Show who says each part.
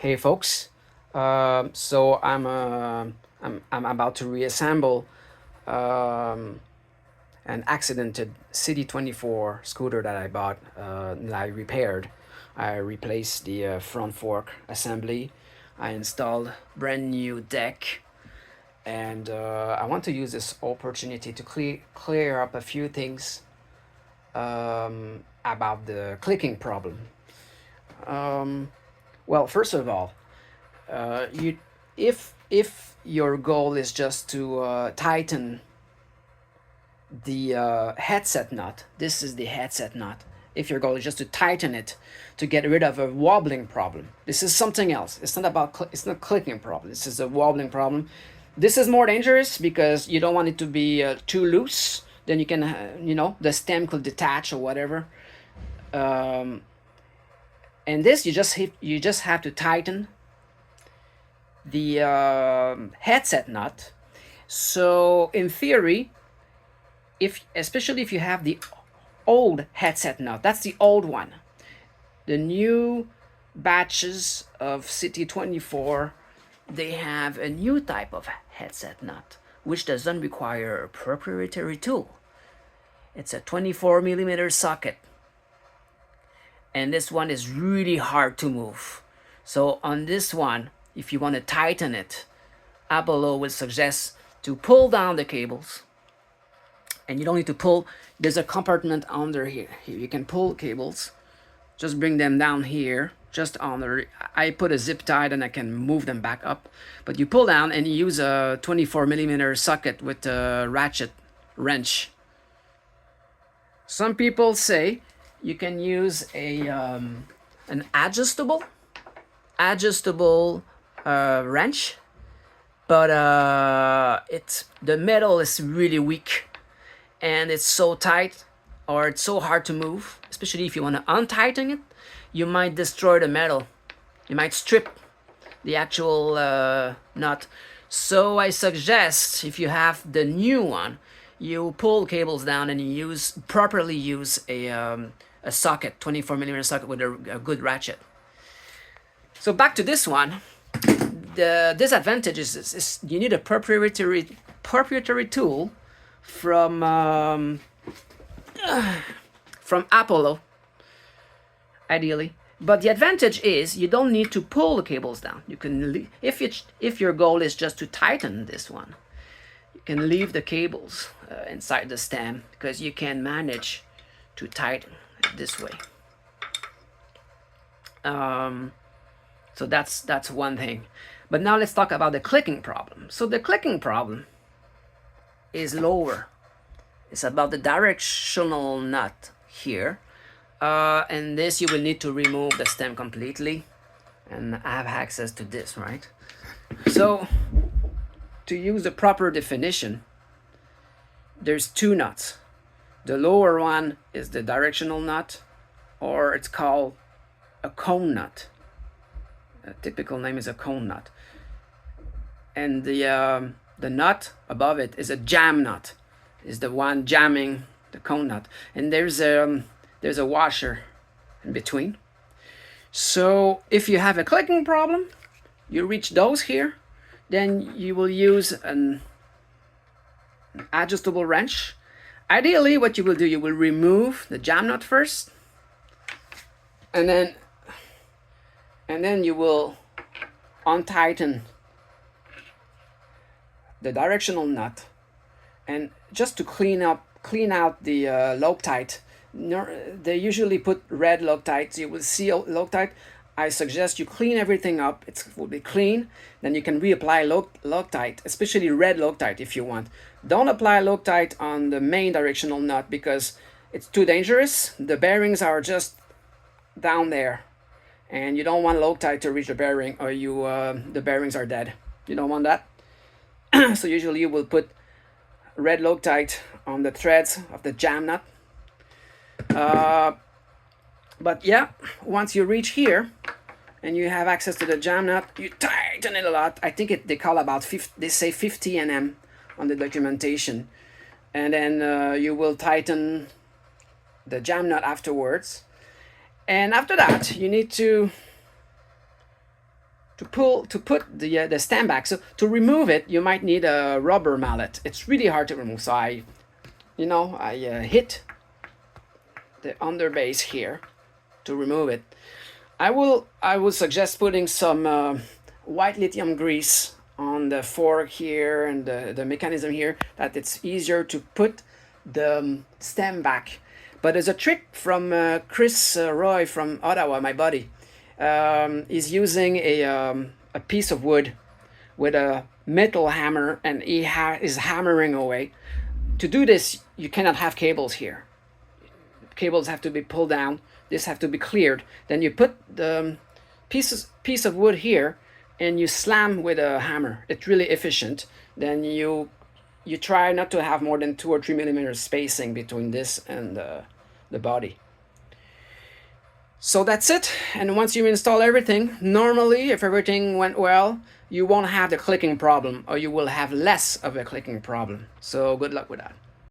Speaker 1: Hey folks, I'm about to reassemble um, an accidented CD24 scooter that I bought that I repaired. I replaced the front fork assembly. I installed brand new deck, and I want to use this opportunity to clear up a few things about the clicking problem. Um, well, first of all, you if your goal is just to tighten the headset nut, this is the headset nut. If your goal is just to tighten it to get rid of a wobbling problem, this is something else. It's not about it's not clicking problem. This is a wobbling problem. This is more dangerous because you don't want it to be too loose. Then you can the stem could detach or whatever. Um, and this you just have to tighten the headset nut. So in theory, if especially if you have the old headset nut, that's the old one. The new batches of CT24, they have a new type of headset nut, which doesn't require a proprietary tool. It's a 24 millimeter socket, and this one is really hard to move. So on this one, if you want to tighten it, Apollo would suggest to pull down the cables, and you don't need to pull. There's a compartment under here. Here you can pull cables. Just bring them down here, just under. I put a zip tie and I can move them back up. But you pull down and you use a 24 millimeter socket with a ratchet wrench. Some people say you can use an adjustable wrench, but it's the metal is really weak and it's so tight or it's so hard to move, especially if you want to untighten it, you might destroy the metal. You might strip the actual nut. So I suggest if you have the new one, you pull cables down and you properly use a socket, 24 millimeter socket with a good ratchet. So back to this one. The disadvantage is you need a proprietary tool from Apollo, ideally. But the advantage is you don't need to pull the cables down. You can if your goal is just to tighten this one, you can leave the cables inside the stem because you can manage to tighten it this way. So that's one thing. But now let's talk about the clicking problem. So the clicking problem is lower. It's about the directional nut here. And this you will need to remove the stem completely and have access to this, right? So to use the proper definition, there's two nuts. The lower one is the directional nut, or it's called a cone nut. A typical name is a cone nut. And the nut above it is a jam nut, is the one jamming the cone nut. And there's a washer in between. So if you have a clicking problem, you reach those here, then you will use an adjustable wrench. Ideally, what you will do, you will remove the jam nut first, and then you will untighten the directional nut, and just to clean out the Loctite. They usually put red Loctite. You will see Loctite. I suggest you clean everything up. It will be clean. Then you can reapply Loctite, especially red Loctite if you want. Don't apply Loctite on the main directional nut because it's too dangerous. The bearings are just down there, and you don't want Loctite to reach the bearing, or the bearings are dead. You don't want that. So usually you will put red Loctite on the threads of the jam nut. But yeah, once you reach here and you have access to the jam nut, you tighten it a lot. I think they call about 50, they say 50 nm on the documentation. And then you will tighten the jam nut afterwards. And after that, you need to to put the stem back. So to remove it, you might need a rubber mallet. It's really hard to remove. So I hit the under base here to remove it. I would suggest putting some white lithium grease on the fork here and the mechanism here, that it's easier to put the stem back. But there's a trick from Chris Roy from Ottawa, my buddy. He's using a piece of wood with a metal hammer, and he is hammering away. To do this, you cannot have cables here. Cables have to be pulled down. This have to be cleared. Then you put the piece of wood here, and you slam with a hammer. It's really efficient. Then you try not to have more than 2 or 3 millimeters spacing between this and the body. So that's it. And once you install everything, normally, if everything went well, you won't have the clicking problem, or you will have less of a clicking problem. So good luck with that.